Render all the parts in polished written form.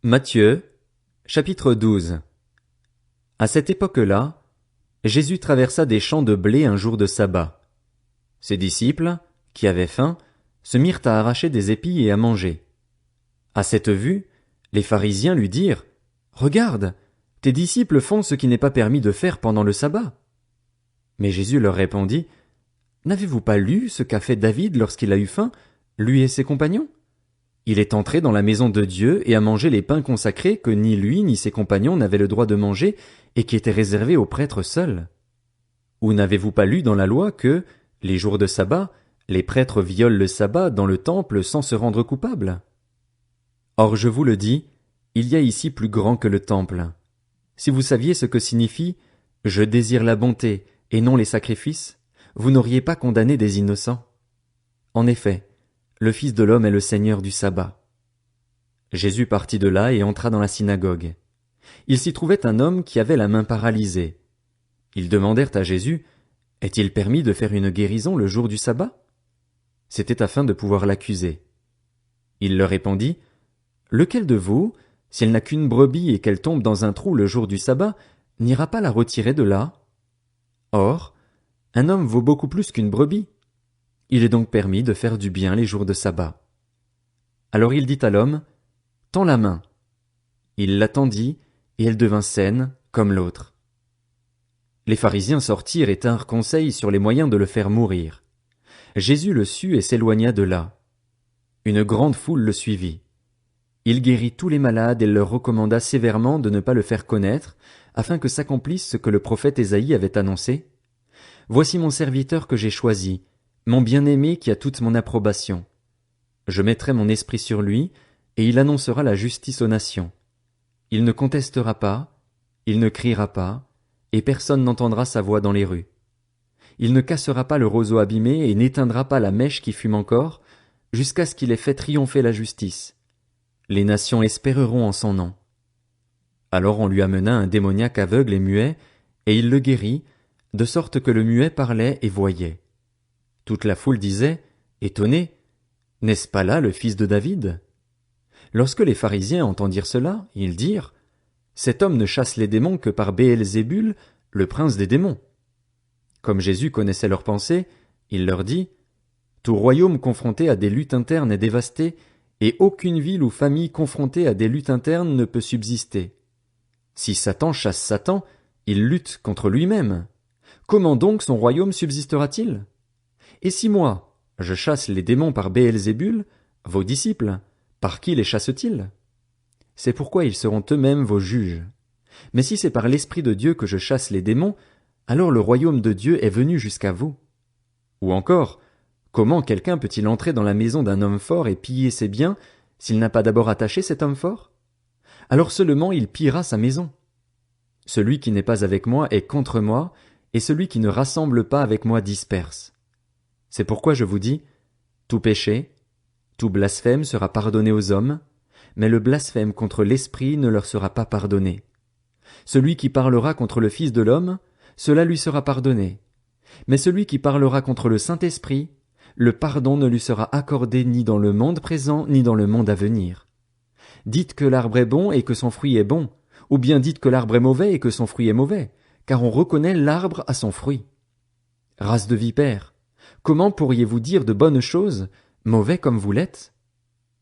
Matthieu, chapitre 12. À cette époque-là, Jésus traversa des champs de blé un jour de sabbat. Ses disciples, qui avaient faim, se mirent à arracher des épis et à manger. À cette vue, les pharisiens lui dirent, « Regarde, tes disciples font ce qui n'est pas permis de faire pendant le sabbat. » Mais Jésus leur répondit, « N'avez-vous pas lu ce qu'a fait David lorsqu'il a eu faim, lui et ses compagnons? Il est entré dans la maison de Dieu et a mangé les pains consacrés que ni lui ni ses compagnons n'avaient le droit de manger et qui étaient réservés aux prêtres seuls. Ou n'avez-vous pas lu dans la loi que, les jours de sabbat, les prêtres violent le sabbat dans le temple sans se rendre coupables? Or je vous le dis, il y a ici plus grand que le temple. Si vous saviez ce que signifie « Je désire la bonté et non les sacrifices », vous n'auriez pas condamné des innocents. En effet, le Fils de l'homme est le Seigneur du sabbat. Jésus partit de là et entra dans la synagogue. Il s'y trouvait un homme qui avait la main paralysée. Ils demandèrent à Jésus, « Est-il permis de faire une guérison le jour du sabbat ?» C'était afin de pouvoir l'accuser. Il leur répondit, « Lequel de vous, s'il n'a qu'une brebis et qu'elle tombe dans un trou le jour du sabbat, n'ira pas la retirer de là? Or, un homme vaut beaucoup plus qu'une brebis. Il est donc permis de faire du bien les jours de sabbat. » Alors il dit à l'homme, « Tends la main. » Il la tendit, et elle devint saine, comme l'autre. Les pharisiens sortirent et tinrent conseil sur les moyens de le faire mourir. Jésus le sut et s'éloigna de là. Une grande foule le suivit. Il guérit tous les malades et leur recommanda sévèrement de ne pas le faire connaître, afin que s'accomplisse ce que le prophète Ésaïe avait annoncé. « Voici mon serviteur que j'ai choisi, mon bien-aimé qui a toute mon approbation. Je mettrai mon esprit sur lui, et il annoncera la justice aux nations. Il ne contestera pas, il ne criera pas, et personne n'entendra sa voix dans les rues. Il ne cassera pas le roseau abîmé et n'éteindra pas la mèche qui fume encore, jusqu'à ce qu'il ait fait triompher la justice. Les nations espéreront en son nom. » Alors on lui amena un démoniaque aveugle et muet, et il le guérit, de sorte que le muet parlait et voyait. Toute la foule disait, étonnée, « N'est-ce pas là le fils de David ?» Lorsque les pharisiens entendirent cela, ils dirent, « Cet homme ne chasse les démons que par Béelzébul, le prince des démons. » Comme Jésus connaissait leurs pensées, il leur dit, « Tout royaume confronté à des luttes internes est dévasté, et aucune ville ou famille confrontée à des luttes internes ne peut subsister. Si Satan chasse Satan, il lutte contre lui-même. Comment donc son royaume subsistera-t-il? Et si moi, je chasse les démons par Béelzébul, vos disciples, par qui les chassent-ils? C'est pourquoi ils seront eux-mêmes vos juges. Mais si c'est par l'Esprit de Dieu que je chasse les démons, alors le royaume de Dieu est venu jusqu'à vous. Ou encore, comment quelqu'un peut-il entrer dans la maison d'un homme fort et piller ses biens, s'il n'a pas d'abord attaché cet homme fort? Alors seulement il pillera sa maison. Celui qui n'est pas avec moi est contre moi, et celui qui ne rassemble pas avec moi disperse. C'est pourquoi je vous dis, tout péché, tout blasphème sera pardonné aux hommes, mais le blasphème contre l'Esprit ne leur sera pas pardonné. Celui qui parlera contre le Fils de l'homme, cela lui sera pardonné. Mais celui qui parlera contre le Saint-Esprit, le pardon ne lui sera accordé ni dans le monde présent ni dans le monde à venir. Dites que l'arbre est bon et que son fruit est bon, ou bien dites que l'arbre est mauvais et que son fruit est mauvais, car on reconnaît l'arbre à son fruit. Race de vipères, comment pourriez-vous dire de bonnes choses, mauvais comme vous l'êtes?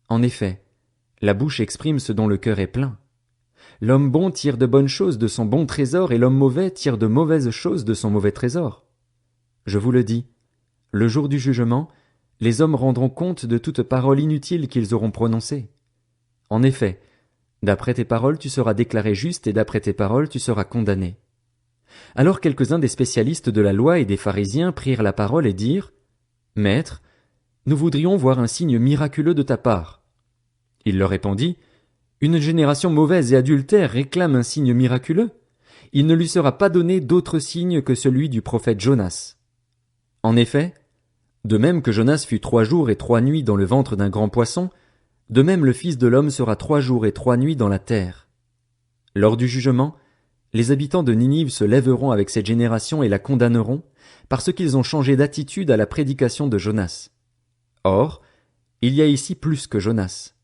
En effet, la bouche exprime ce dont le cœur est plein. L'homme bon tire de bonnes choses de son bon trésor et l'homme mauvais tire de mauvaises choses de son mauvais trésor. Je vous le dis, le jour du jugement, les hommes rendront compte de toute parole inutile qu'ils auront prononcée. En effet, d'après tes paroles tu seras déclaré juste et d'après tes paroles tu seras condamné. Alors quelques-uns des spécialistes de la loi et des pharisiens prirent la parole et dirent, « Maître, nous voudrions voir un signe miraculeux de ta part. » Il leur répondit, « Une génération mauvaise et adultère réclame un signe miraculeux. Il ne lui sera pas donné d'autre signe que celui du prophète Jonas. En effet, de même que Jonas fut 3 jours et 3 nuits dans le ventre d'un grand poisson, de même le Fils de l'homme sera 3 jours et 3 nuits dans la terre. Lors du jugement, les habitants de Ninive se lèveront avec cette génération et la condamneront, parce qu'ils ont changé d'attitude à la prédication de Jonas. Or, il y a ici plus que Jonas.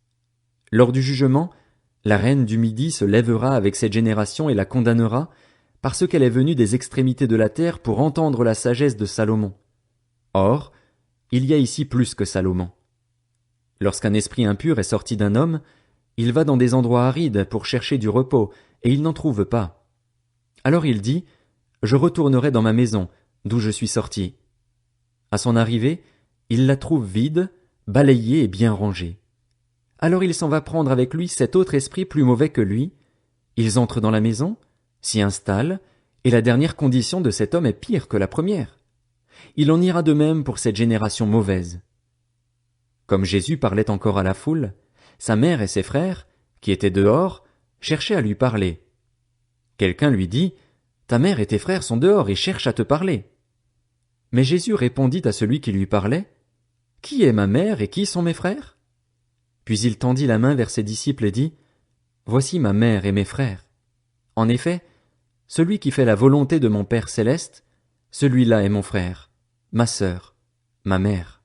Lors du jugement, La reine du Midi se lèvera avec cette génération et la condamnera, parce qu'elle est venue des extrémités de la terre pour entendre la sagesse de Salomon. Or, il y a ici plus que Salomon. Lorsqu'un esprit impur est sorti d'un homme, il va dans des endroits arides pour chercher du repos, et il n'en trouve pas. Alors il dit, « Je retournerai dans ma maison, d'où je suis sorti. » À son arrivée, il la trouve vide, balayée et bien rangée. Alors il s'en va prendre avec lui cet autre esprit plus mauvais que lui. Ils entrent dans la maison, s'y installent, et la dernière condition de cet homme est pire que la première. Il en ira de même pour cette génération mauvaise. Comme Jésus parlait encore à la foule, sa mère et ses frères, qui étaient dehors, cherchaient à lui parler. Quelqu'un lui dit, « Ta mère et tes frères sont dehors et cherchent à te parler. » Mais Jésus répondit à celui qui lui parlait, « Qui est ma mère et qui sont mes frères ?» Puis il tendit la main vers ses disciples et dit, « Voici ma mère et mes frères. En effet, celui qui fait la volonté de mon Père céleste, celui-là est mon frère, ma sœur, ma mère. »